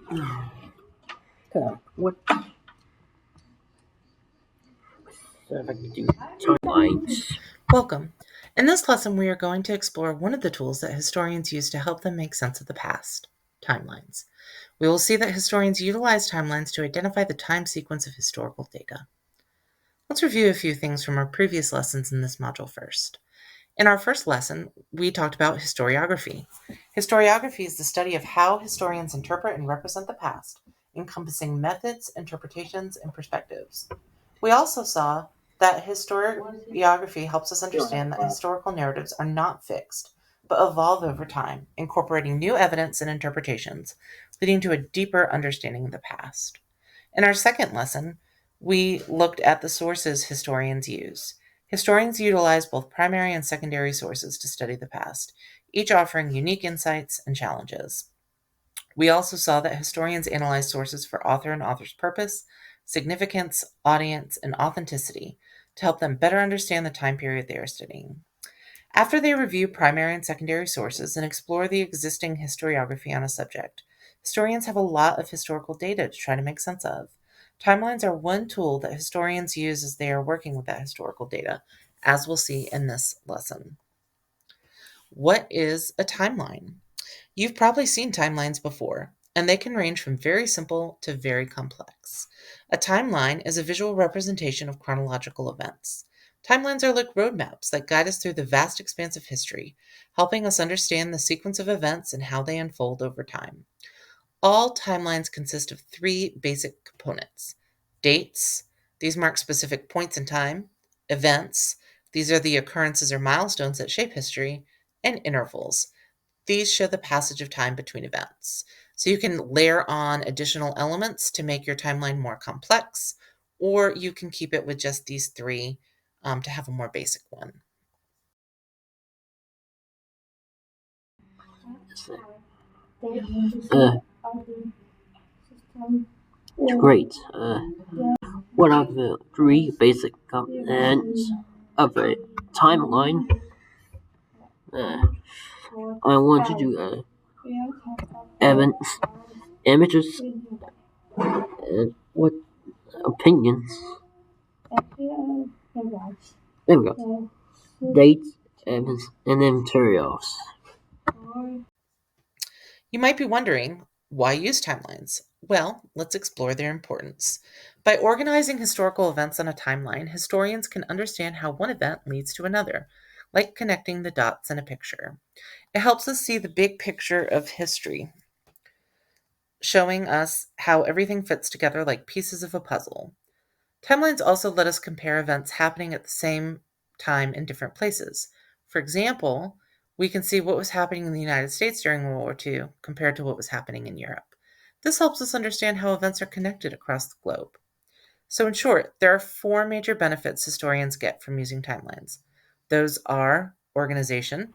What if I can do timelines? Welcome. In this lesson, we are going to explore one of the tools that historians use to help them make sense of the past: timelines. We will see that historians utilize timelines to identify the time sequence of historical data. Let's review a few things from our previous lessons in this module first. In our first lesson, we talked about historiography. Historiography is the study of how historians interpret and represent the past, encompassing methods, interpretations, and perspectives. We also saw that historiography helps us understand that historical narratives are not fixed, but evolve over time, incorporating new evidence and interpretations, leading to a deeper understanding of the past. In our second lesson, we looked at the sources historians use. Historians utilize both primary and secondary sources to study the past, each offering unique insights and challenges. We also saw that historians analyze sources for author and author's purpose, significance, audience, and authenticity to help them better understand the time period they are studying. After they review primary and secondary sources and explore the existing historiography on a subject, historians have a lot of historical data to try to make sense of. Timelines are one tool that historians use as they are working with that historical data, as we'll see in this lesson. What is a timeline? You've probably seen timelines before, and they can range from very simple to very complex. A timeline is a visual representation of chronological events. Timelines are like roadmaps that guide us through the vast expanse of history, helping us understand the sequence of events and how they unfold over time. All timelines consist of three basic components: dates, these mark specific points in time; events, these are the occurrences or milestones that shape history; and intervals, these show the passage of time between events. So you can layer on additional elements to make your timeline more complex, or you can keep it with just these three to have a more basic one. Uh, Great. What are the three basic components of a timeline? Uh, I want to do events, images, and what opinions? There we go. Dates, events, and then materials. You might be wondering, why use timelines? Well, let's explore their importance. By organizing historical events on a timeline, historians can understand how one event leads to another, like connecting the dots in a picture. It helps us see the big picture of history, showing us how everything fits together like pieces of a puzzle. Timelines also let us compare events happening at the same time in different places. For example, we can see what was happening in the United States during World War II compared to what was happening in Europe. This helps us understand how events are connected across the globe. So, in short, there are four major benefits historians get from using timelines. Those are organization,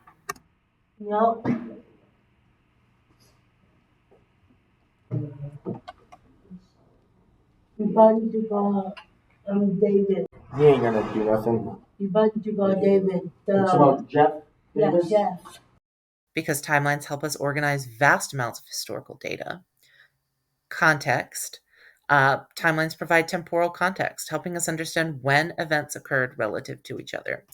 David. He ain't gonna do nothing. David. It's about Jeff Davis? Yeah, Jeff. because timelines help us organize vast amounts of historical data. Context. Timelines provide temporal context, helping us understand when events occurred relative to each other.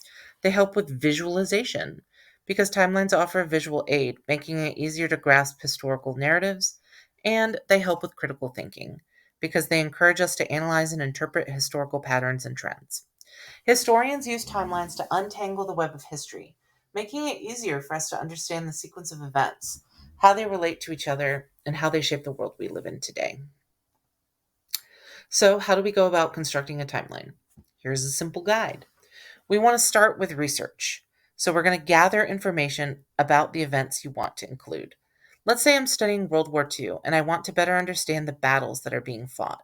They help with visualization, because timelines offer a visual aid, making it easier to grasp historical narratives. And they help with critical thinking, because they encourage us to analyze and interpret historical patterns and trends. Historians use timelines to untangle the web of history, making it easier for us to understand the sequence of events, how they relate to each other, and how they shape the world we live in today. So, how do we go about constructing a timeline? Here's a simple guide. We want to start with research. So, we're going to gather information about the events you want to include. Let's say I'm studying World War II and I want to better understand the battles that are being fought.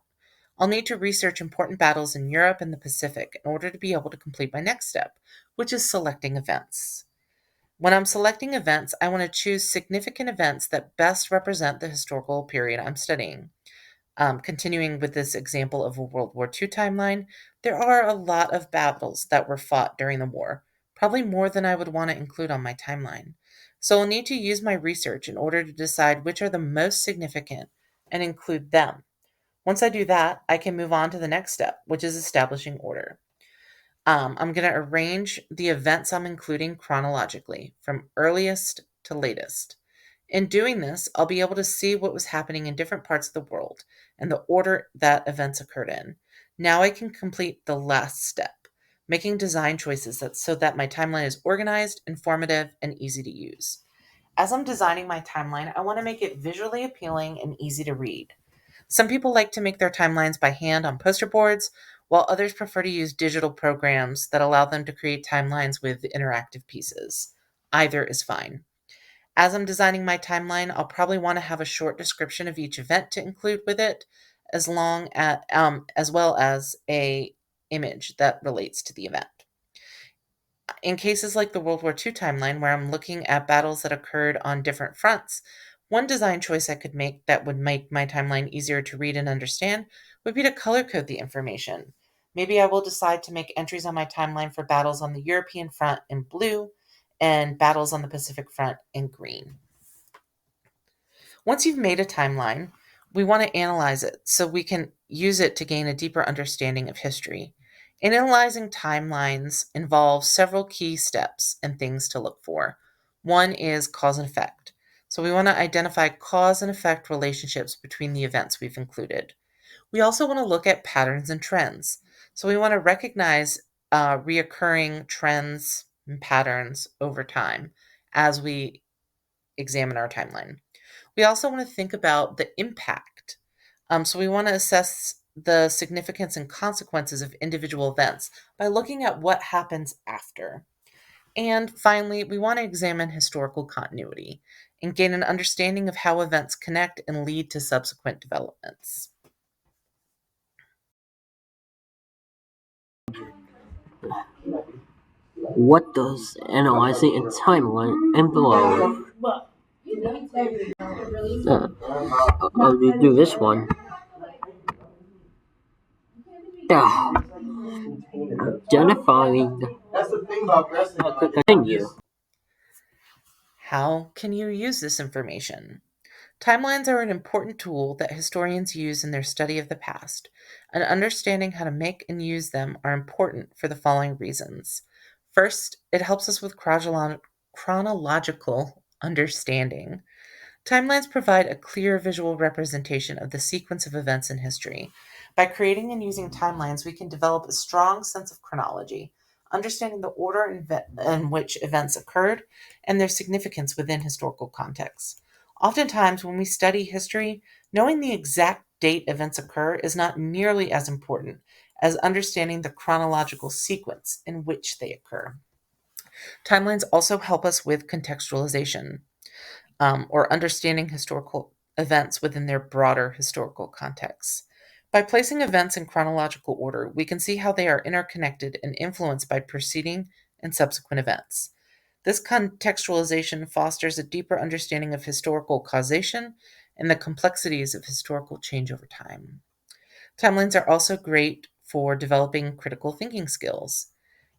I'll need to research important battles in Europe and the Pacific in order to be able to complete my next step, which is selecting events. When I'm selecting events, I want to choose significant events that best represent the historical period I'm studying. Continuing with this example of a World War II timeline, there are a lot of battles that were fought during the war, probably more than I would want to include on my timeline. So I'll need to use my research in order to decide which are the most significant and include them. Once I do that, I can move on to the next step, which is establishing order. I'm going to arrange the events I'm including chronologically from earliest to latest. In doing this, I'll be able to see what was happening in different parts of the world and the order that events occurred in. Now I can complete the last step, making design choices so that my timeline is organized, informative, and easy to use. As I'm designing my timeline, I want to make it visually appealing and easy to read. Some people like to make their timelines by hand on poster boards, while others prefer to use digital programs that allow them to create timelines with interactive pieces. Either is fine. As I'm designing my timeline, I'll probably want to have a short description of each event to include with it, as well as a image that relates to the event. In cases like the World War II timeline, where I'm looking at battles that occurred on different fronts, one design choice I could make that would make my timeline easier to read and understand would be to color code the information. Maybe I will decide to make entries on my timeline for battles on the European front in blue and battles on the Pacific front in green. Once you've made a timeline, we want to analyze it so we can use it to gain a deeper understanding of history. Analyzing timelines involves several key steps and things to look for. One is cause and effect. So we want to identify cause and effect relationships between the events we've included. We also want to look at patterns and trends. So we want to recognize reoccurring trends and patterns over time as we examine our timeline. We also want to think about the impact. So we want to assess the significance and consequences of individual events by looking at what happens after. And finally, we want to examine historical continuity and gain an understanding of how events connect and lead to subsequent developments. What does analyzing a timeline involve? We do this one. Identifying. Continue. How can you use this information? Timelines are an important tool that historians use in their study of the past, and understanding how to make and use them are important for the following reasons. First, it helps us with chronological understanding. Timelines provide a clear visual representation of the sequence of events in history. By creating and using timelines, we can develop a strong sense of chronology, understanding the order in which events occurred and their significance within historical contexts. Oftentimes, when we study history, knowing the exact date events occur is not nearly as important as understanding the chronological sequence in which they occur. Timelines also help us with contextualization, or understanding historical events within their broader historical contexts. By placing events in chronological order, we can see how they are interconnected and influenced by preceding and subsequent events. This contextualization fosters a deeper understanding of historical causation and the complexities of historical change over time. Timelines are also great for developing critical thinking skills.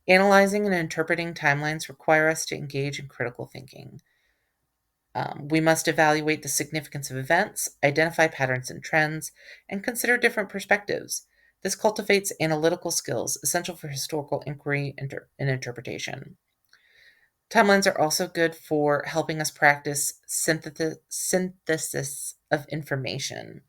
Analyzing and interpreting timelines require us to engage in critical thinking. We must evaluate the significance of events, identify patterns and trends, and consider different perspectives. This cultivates analytical skills essential for historical inquiry and interpretation. Timelines are also good for helping us practice synthesis of information.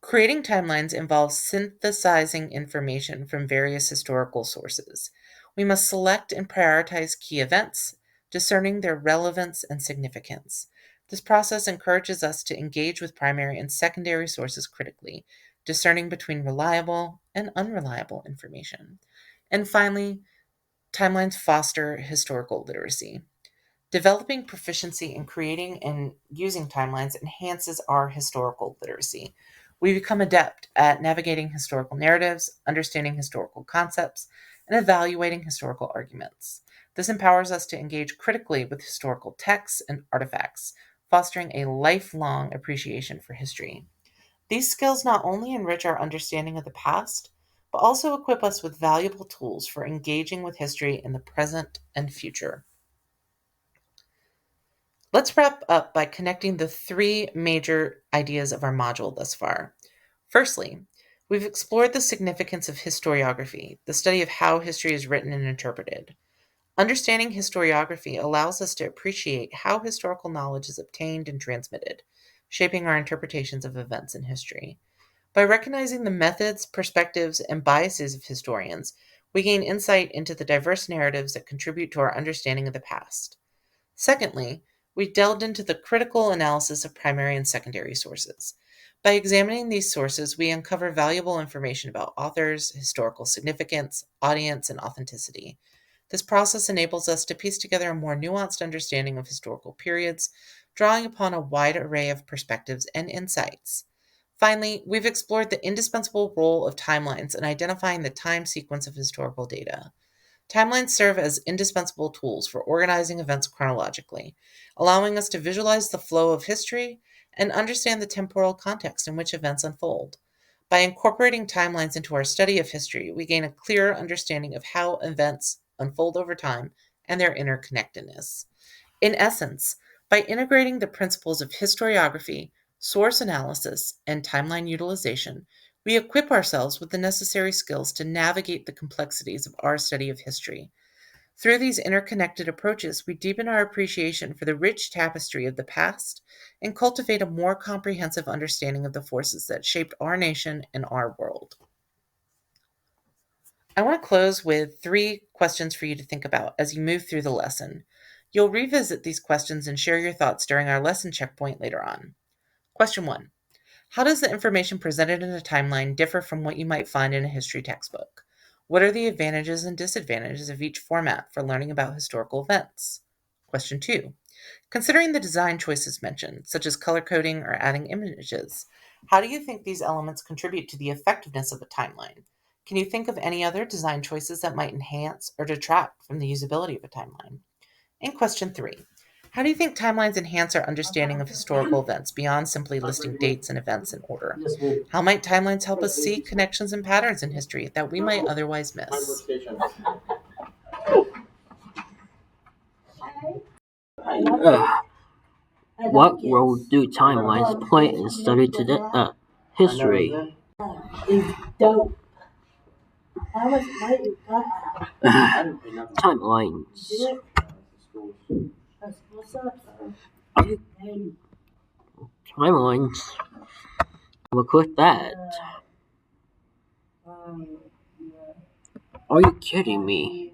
Creating timelines involves synthesizing information from various historical sources. We must select and prioritize key events, discerning their relevance and significance. This process encourages us to engage with primary and secondary sources critically, discerning between reliable and unreliable information. And finally, timelines foster historical literacy. Developing proficiency in creating and using timelines enhances our historical literacy. We become adept at navigating historical narratives, understanding historical concepts, and evaluating historical arguments. This empowers us to engage critically with historical texts and artifacts, fostering a lifelong appreciation for history. These skills not only enrich our understanding of the past, but also equip us with valuable tools for engaging with history in the present and future. Let's wrap up by connecting the three major ideas of our module thus far. Firstly, we've explored the significance of historiography, the study of how history is written and interpreted. Understanding historiography allows us to appreciate how historical knowledge is obtained and transmitted, shaping our interpretations of events in history. By recognizing the methods, perspectives, and biases of historians, we gain insight into the diverse narratives that contribute to our understanding of the past. Secondly, we delved into the critical analysis of primary and secondary sources. By examining these sources, we uncover valuable information about authors, historical significance, audience, and authenticity. This process enables us to piece together a more nuanced understanding of historical periods, drawing upon a wide array of perspectives and insights. Finally, we've explored the indispensable role of timelines in identifying the time sequence of historical data. Timelines serve as indispensable tools for organizing events chronologically, allowing us to visualize the flow of history and understand the temporal context in which events unfold. By incorporating timelines into our study of history, we gain a clearer understanding of how events unfold over time and their interconnectedness. In essence, by integrating the principles of historiography, source analysis, and timeline utilization, we equip ourselves with the necessary skills to navigate the complexities of our study of history. Through these interconnected approaches, we deepen our appreciation for the rich tapestry of the past and cultivate a more comprehensive understanding of the forces that shaped our nation and our world. I want to close with 3 questions for you to think about as you move through the lesson. You'll revisit these questions and share your thoughts during our lesson checkpoint later on. Question 1. How does the information presented in a timeline differ from what you might find in a history textbook? What are the advantages and disadvantages of each format for learning about historical events? Question 2. Considering the design choices mentioned, such as color coding or adding images, how do you think these elements contribute to the effectiveness of a timeline? Can you think of any other design choices that might enhance or detract from the usability of a timeline? And question 3. How do you think timelines enhance our understanding of historical events beyond simply listing dates and events in order? Yes, ma'am. How might timelines help us see connections and patterns in history that we might otherwise miss? Conversation. What role do timelines play in study today? History. Is dope. How much money you got? Timelines. What's up? Timelines. Look at that. Are you kidding me?